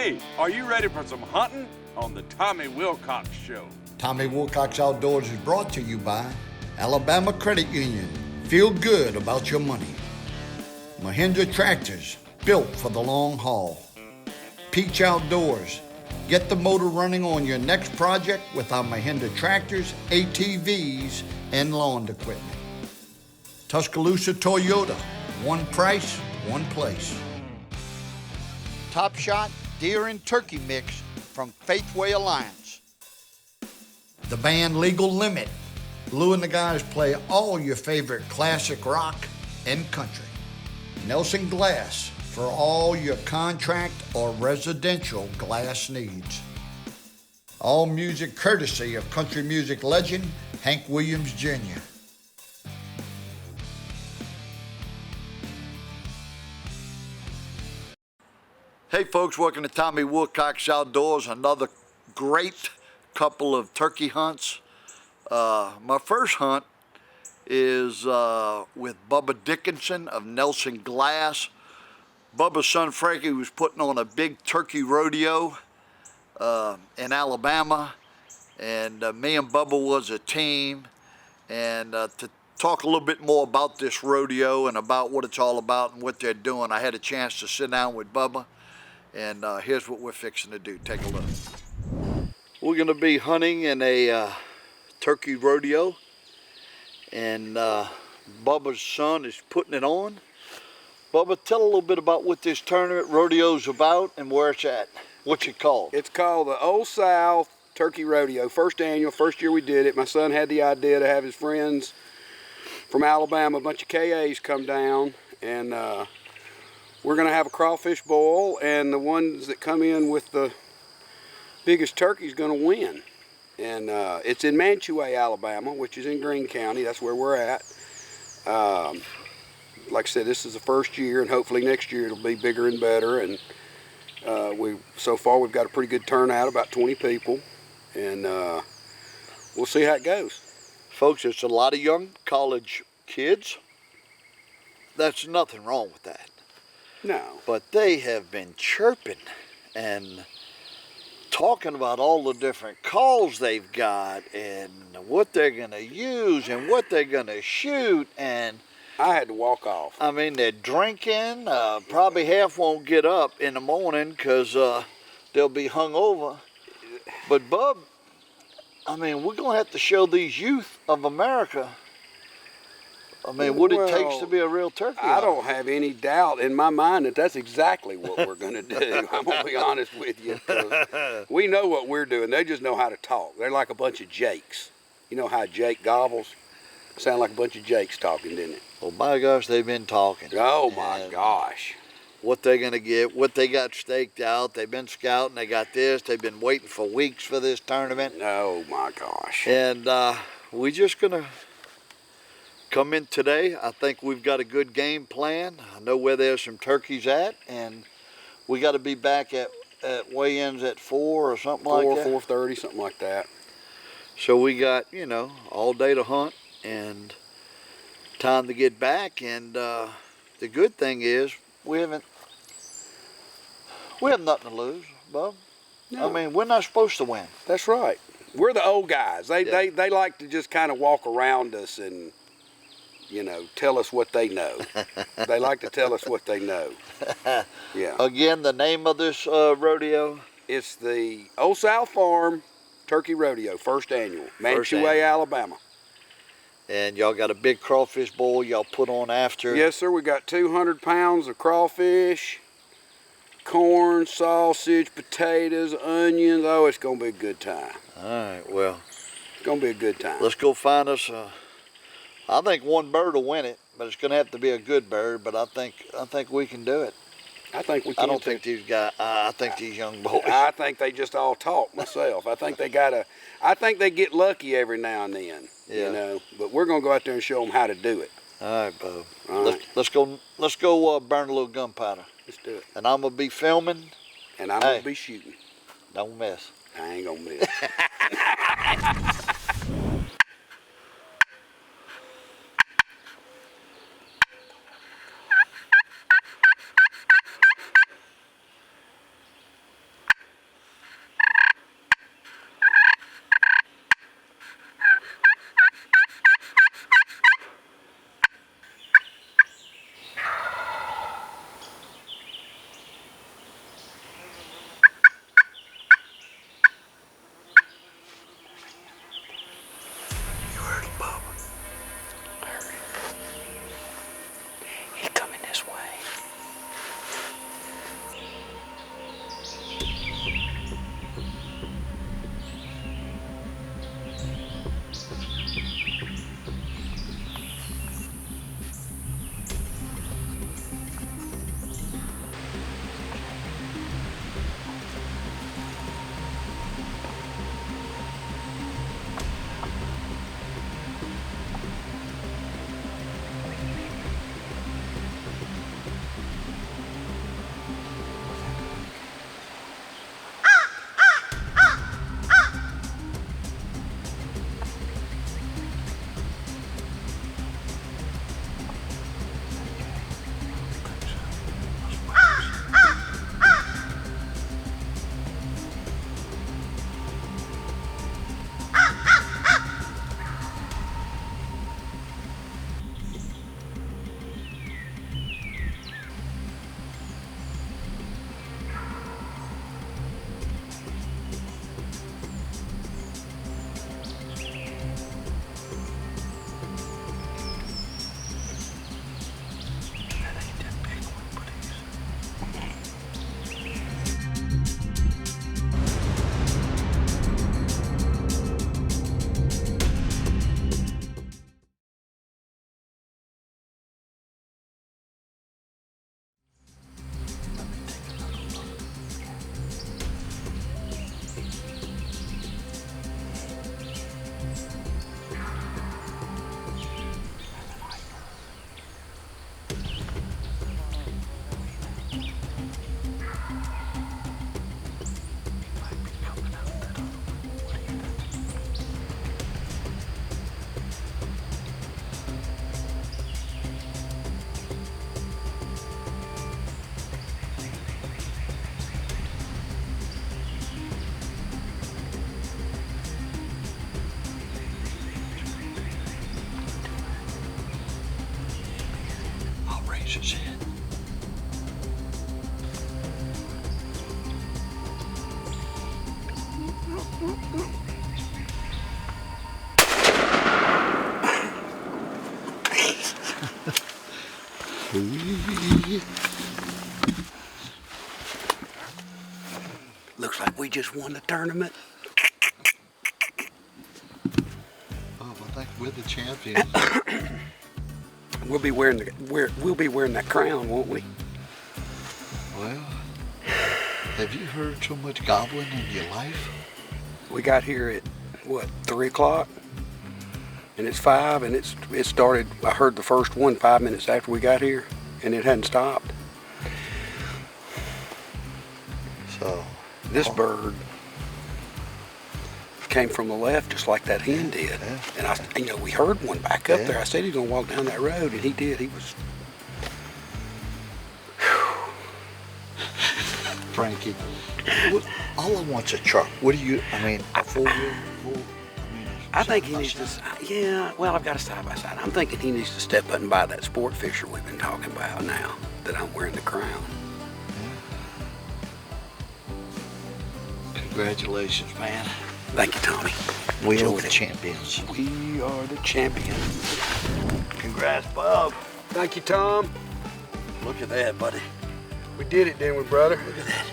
Hey, are you ready for some hunting on the Tommy Wilcox Show? Tommy Wilcox Outdoors is brought to you by Alabama Credit Union. Feel good about your money. Mahindra Tractors, built for the long haul. Peach Outdoors. Get the motor running on your next project with our Mahindra tractors, ATVs, and lawn equipment. Tuscaloosa Toyota. One price, one place. Top Shot Deer and Turkey Mix from Faithway Alliance. The band Legal Limit. Lou and the guys play all your favorite classic rock and country. Nelson Glass for all your contract or residential glass needs. All music courtesy of country music legend Hank Williams Jr. Hey folks, welcome to Tommy Wilcox Outdoors. Another great couple of turkey hunts. My first hunt is with Bubba Dickinson of Nelson Glass. Bubba's son Frankie was putting on a big turkey rodeo in Alabama, and me and Bubba was a team. And to talk a little bit more about this rodeo and about what it's all about and what they're doing, I had a chance to sit down with Bubba, and here's what we're fixing to do. Take a look. We're going to be hunting in a turkey rodeo, and Bubba's son is putting it on. Bubba, tell a little bit about what this tournament rodeo's about and where it's at. What's it called? It's called the Old South Turkey Rodeo. First annual, first year we did it. My son had the idea to have his friends from Alabama, a bunch of KAs come down, and we're going to have a crawfish boil, and the ones that come in with the biggest turkey is going to win. And it's in Mantua, Alabama, which is in Greene County. That's where we're at. Like I said, this is the first year, and hopefully next year it'll be bigger and better. And so far we've got a pretty good turnout, about 20 people, and we'll see how it goes. Folks, it's a lot of young college kids. That's nothing wrong with that. No. But they have been chirping and talking about all the different calls they've got and what they're going to use and what they're going to shoot. And I had to walk off. I mean, they're drinking. Probably half won't get up in the morning because they'll be hungover. But, Bub, I mean, we're going to have to show these youth of America, I mean, what it takes to be a real turkey hunter. I don't have any doubt in my mind that that's exactly what we're going to do. I'm going to be honest with you. We know what we're doing. They just know how to talk. They're like a bunch of Jakes. You know how Jake gobbles? Sound like a bunch of Jakes talking, didn't it? Well, my gosh, they've been talking. Oh, my gosh. What they're going to get, what they got staked out. They've been scouting. They got this. They've been waiting for weeks for this tournament. Oh, my gosh. And we're just going to come in today. I think we've got a good game plan. I know where there's some turkeys at, and we got to be back at weigh-ins at 4 or something like that. 4:30, something like that. So we got, you know, all day to hunt and time to get back. And the good thing is we have nothing to lose, Bub. No. I mean, we're not supposed to win. That's right. We're the old guys. They like to just kind of walk around us and, you know, tell us what they know. They like to tell us what they know. Yeah. Again, the name of this rodeo? It's the Old South Farm Turkey Rodeo, first annual, Mantua, Alabama. And y'all got a big crawfish boil y'all put on after? Yes, sir. We got 200 pounds of crawfish, corn, sausage, potatoes, onions. Oh, it's going to be a good time. All right, well. It's going to be a good time. Let's go find us I think one bird will win it, but it's going to have to be a good bird. But I think we can do it. I think we can. I don't think these guys. I think these young boys. I think they just all talk myself. I think they get lucky every now and then. Yeah. You know. But we're going to go out there and show them how to do it. All right, Bub. All right. Let's go burn a little gunpowder. Let's do it. And I'm gonna be filming. And I'm gonna be shooting. Don't miss. I ain't gonna miss. pushes in. Looks like we just won the tournament. Oh, I think we're the champions. We'll be wearing that crown, won't we? Well, have you heard so much gobbling in your life? We got here at what, 3 o'clock? And it's 5, and it started. I heard the first one 5 minutes after we got here, and it hadn't stopped. So this bird came from the left just like that hen did. Yeah. And we heard one back up Yeah. there. I said he's gonna walk down that road, and he did. He was. Frankie, all I want's a truck. What do you? I mean, a four-wheel. I think he needs to. Yeah. Well, I've got a side by side. I'm thinking he needs to step up and buy that sport fisher we've been talking about now that I'm wearing the crown. Congratulations, man. Thank you, Tommy. We are Enjoyed the it. champions. We are the champions. Congrats, Bob. Thank you, Tom. Look at that, buddy. We did it, didn't we, brother? Look at that.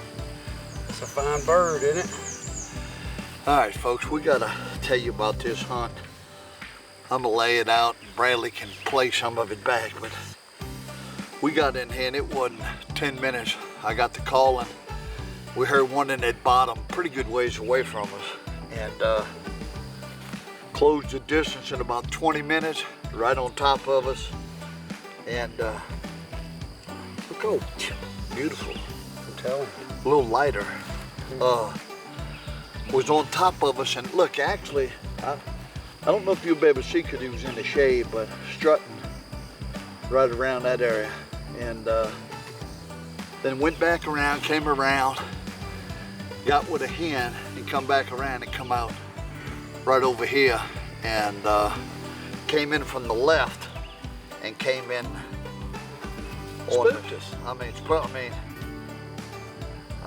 That's a fine bird, isn't it? All right, folks, we gotta tell you about this hunt. I'm gonna lay it out. Bradley can play some of it back, but we got in here and it wasn't 10 minutes. I got the call and we heard one in that bottom, pretty good ways away from us, and closed the distance in about 20 minutes, right on top of us. And look, oh, beautiful. I'm telling you. A little lighter. Was on top of us, and look, actually, I don't know if you'll be able to see because he was in the shade, but strutting right around that area. And then went back around, came around, got with a hen, and come back around and come out right over here, and came in from the left and came in on Spooked us. I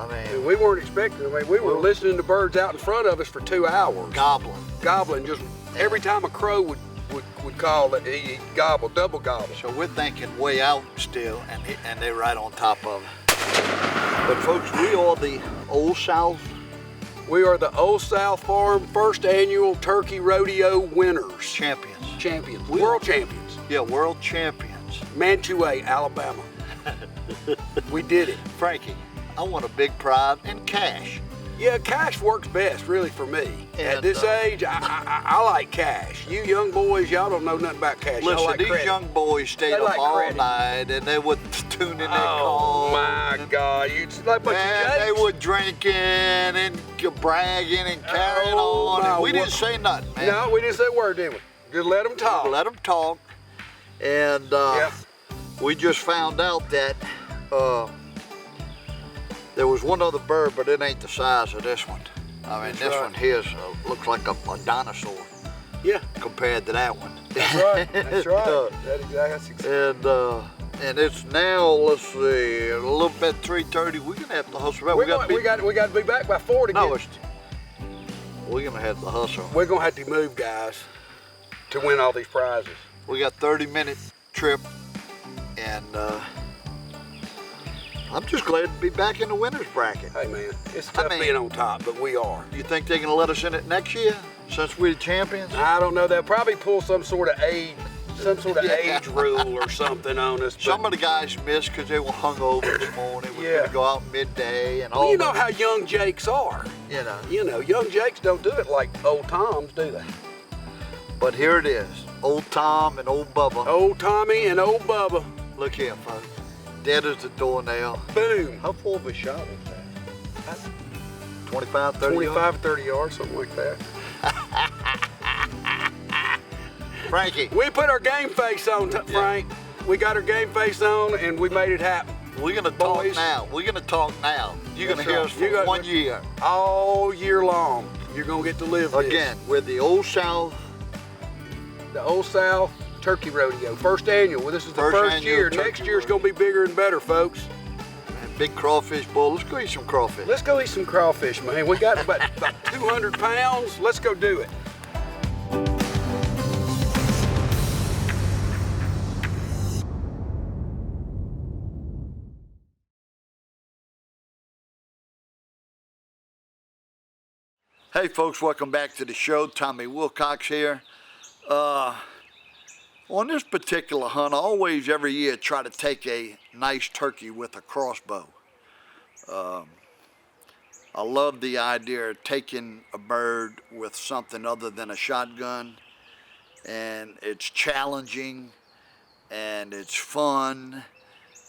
mean, We weren't expecting. We were listening to birds out in front of us for 2 hours. Gobbling. Just every time a crow would call, he'd gobble, double gobble. so we're thinking way out still, and they're right on top of it. But folks, we are the Old South. We are the Old South Farm first annual turkey rodeo winners. Champions. World champions. Yeah, world champions. Mantua, Alabama. We did it. Frankie, I want a big prize and cash. Yeah, cash works best, really, for me. At And, this age, I like cash. You young boys, y'all don't know nothing about cash. Y'all Listen, like these credit. young boys stayed They up like all credit. night, and they would tune in their Oh car. my God! You like a bunch Man, of they jakes. were drinking and bragging and carrying Oh, on, my and we didn't word. say nothing, man. No, we didn't say a word, did we? Just let them talk. Let them talk. And Yep. we just found out that there was one other bird, but it ain't the size of this one. I mean, That's this right. one here looks like a dinosaur Yeah, compared to that one. that's right. That's right. That's exactly. And it's now, let's see, a little bit 3:30. We're gonna have to hustle back. We got to be back by 4 to No, get. it's, we're gonna have to hustle. We're gonna have to move, guys, to win all these prizes. We got 30-minute trip, and I'm just glad to be back in the winner's bracket. Hey man, it's tough being on top, but we are. You think they're gonna let us in it next year, since we're the champions? I don't know. They'll probably pull some sort of age Yeah. age rule or something on us. But Some of the guys missed because they were hungover this morning. We were Yeah. gonna go out midday and all. well, you know that, how young Jakes are. you know. Young Jakes don't do it like old Toms, do they? But here it is, old Tom and old Bubba. Old Tommy and old Bubba. Look here, folks. Dead as the doornail. Boom. How far of a shot was that? 25, 30 yards? 25, 30 yards, something like that. Frankie, We put our game face on, Frank. We got our game face on, and we made it happen. we're gonna talk Boys. now. We're gonna talk now. You're That's gonna hear right. us for You got- 1 year. All year long, you're gonna get to live this. Again, we're the Old South The Old South Turkey Rodeo, first annual. Well, this is the First first annual year. turkey Next year's gonna be bigger and better, folks. And big crawfish bowl. Let's go eat some crawfish. Let's go eat some crawfish, man. We got about 200 pounds. Let's go do it. Hey folks, welcome back to the show. Tommy Wilcox here. On this particular hunt, I always every year try to take a nice turkey with a crossbow. I love the idea of taking a bird with something other than a shotgun, and it's challenging and it's fun.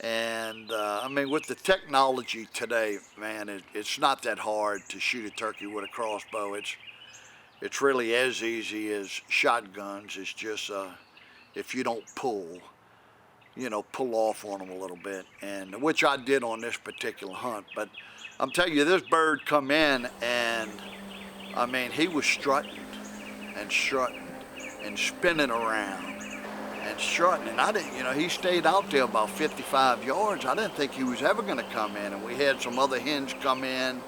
And I mean, with the technology today, man, it's not that hard to shoot a turkey with a crossbow. It's really as easy as shotguns. It's just if you don't pull off on them a little bit, and which I did on this particular hunt. But I'm telling you, this bird come in, and I mean, he was strutting and spinning around. And strutting, and I didn't, he stayed out there about 55 yards. I didn't think he was ever going to come in, and we had some other hens come in,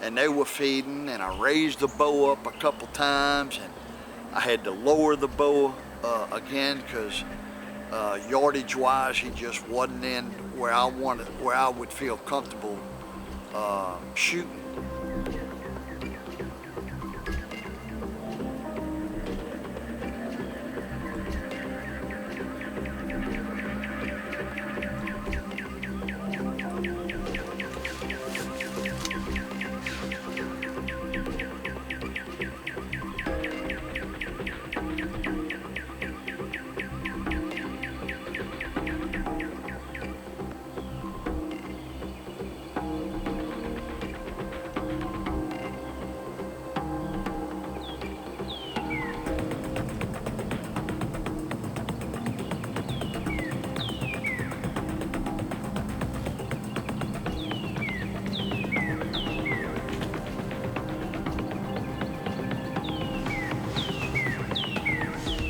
and they were feeding, and I raised the bow up a couple times, and I had to lower the bow again because yardage-wise, he just wasn't in where I would feel comfortable shooting.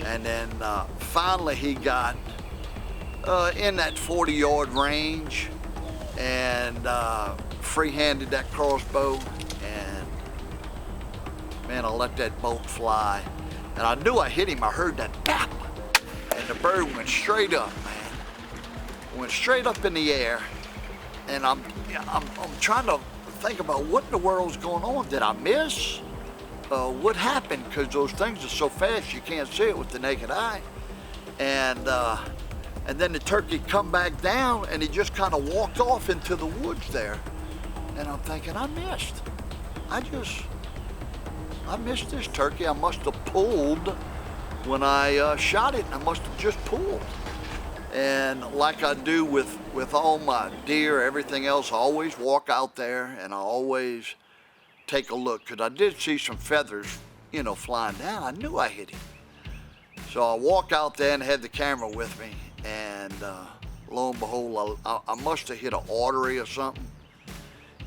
And then finally he got in that 40-yard range and free-handed that crossbow, and man, I let that bolt fly. And I knew I hit him. I heard that pop, and the bird went straight up, man. Went straight up in the air, and I'm trying to think about what in the world's going on. Did I miss? What happened? Because those things are so fast you can't see it with the naked eye. And then the turkey come back down, and he just kind of walked off into the woods there. And I'm thinking, I missed. I missed this turkey. I must have pulled when I shot it. I must have just pulled. And like I do with all my deer, everything else, I always walk out there and I always take a look, because I did see some feathers, flying down. I knew I hit him. So I walk out there and had the camera with me, and lo and behold, I must have hit an artery or something,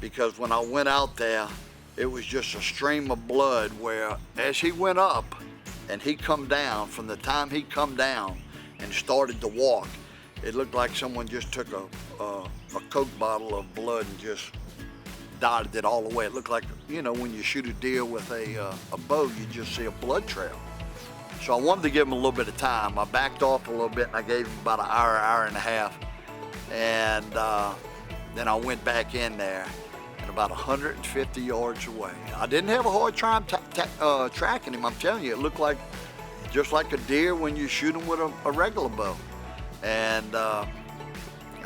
because when I went out there, it was just a stream of blood where as he went up and he come down, from the time he come down and started to walk, it looked like someone just took a Coke bottle of blood and just dotted it all the way. It looked like, when you shoot a deer with a bow, you just see a blood trail. So I wanted to give him a little bit of time. I backed off a little bit, and I gave him about an hour and a half. And then I went back in there, and about 150 yards away. I didn't have a hard time tracking him. I'm telling you, it looked like just like a deer when you shoot him with a regular bow. And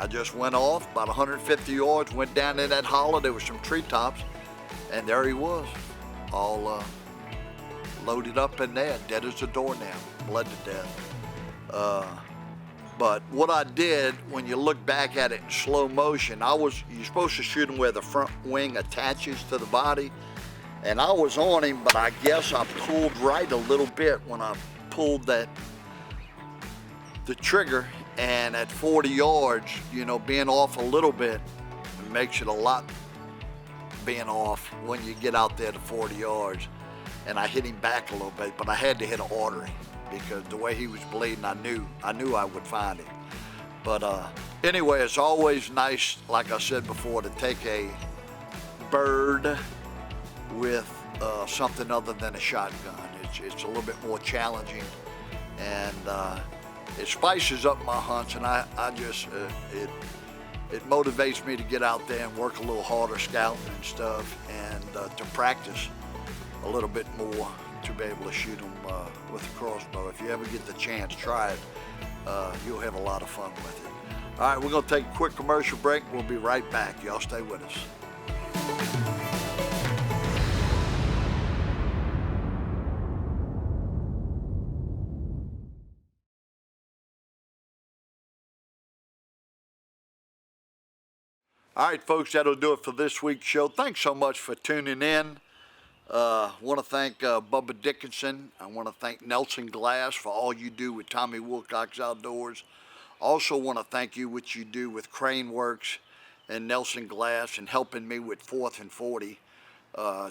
I just went off about 150 yards, went down in that hollow. There were some treetops, and there he was, all loaded up in there, dead as a doornail, bled to death. But what I did, when you look back at it in slow motion, you're supposed to shoot him where the front wing attaches to the body, and I was on him, but I guess I pulled right a little bit when I pulled the trigger. And at 40 yards, being off a little bit, it makes it a lot being off when you get out there to 40 yards. And I hit him back a little bit, but I had to hit an artery. because the way he was bleeding, I knew I would find him. But anyway, it's always nice, like I said before, to take a bird with something other than a shotgun. It's a little bit more challenging, and it spices up my hunts, and I just it motivates me to get out there and work a little harder scouting and stuff, and to practice a little bit more to be able to shoot them with a crossbow. If you ever get the chance, try it. You'll have a lot of fun with it. All right, we're going to take a quick commercial break. We'll be right back. Y'all stay with us. All right, folks, that'll do it for this week's show. Thanks so much for tuning in. I want to thank Bubba Dickinson. I want to thank Nelson Glass for all you do with Tommy Wilcox Outdoors. Also want to thank you what you do with Crane Works and Nelson Glass and helping me with 4th and 40.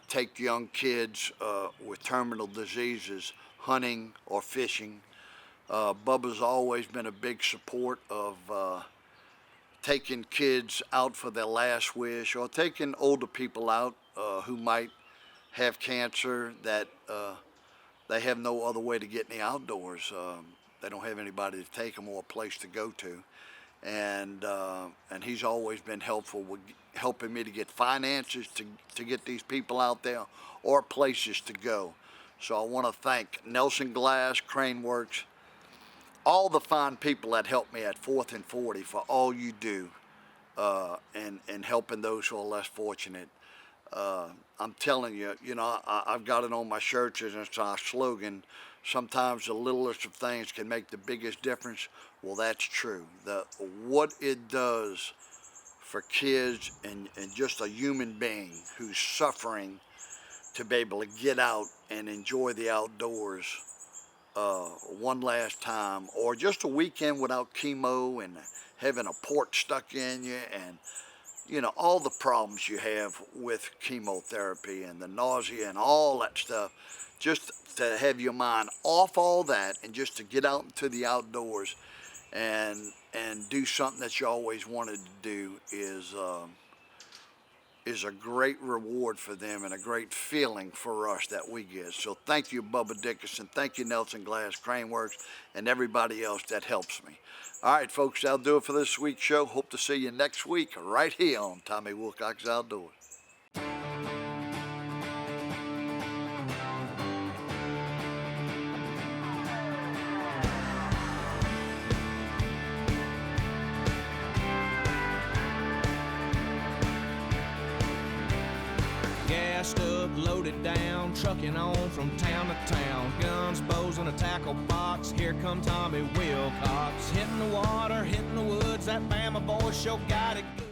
Take young kids with terminal diseases hunting or fishing. Bubba's always been a big support of taking kids out for their last wish, or taking older people out who might have cancer that they have no other way to get in the outdoors. They don't have anybody to take them or a place to go to. And he's always been helpful with helping me to get finances to get these people out there or places to go. So I want to thank Nelson Glass, Crane Works, all the fine people that helped me at 4th and 40 for all you do and helping those who are less fortunate. I'm telling you, I've got it on my shirts and it's our slogan. Sometimes the littlest of things can make the biggest difference. Well, that's true. What it does for kids and just a human being who's suffering to be able to get out and enjoy the outdoors one last time, or just a weekend without chemo and having a port stuck in you, and all the problems you have with chemotherapy and the nausea and all that stuff. Just to have your mind off all that and just to get out into the outdoors and do something that you always wanted to do is a great reward for them and a great feeling for us that we get. So thank you, Bubba Dickinson. Thank you, Nelson Glass, Crane Works, and everybody else that helps me. All right, folks, that'll do it for this week's show. Hope to see you next week right here on Tommy Wilcox Outdoors. Gassed up, loaded down, trucking on from town to town. Guns, bows, and a tackle box. Here come Tommy Wilcox. Hitting the water, hitting the woods. That Bama boy sure got it good.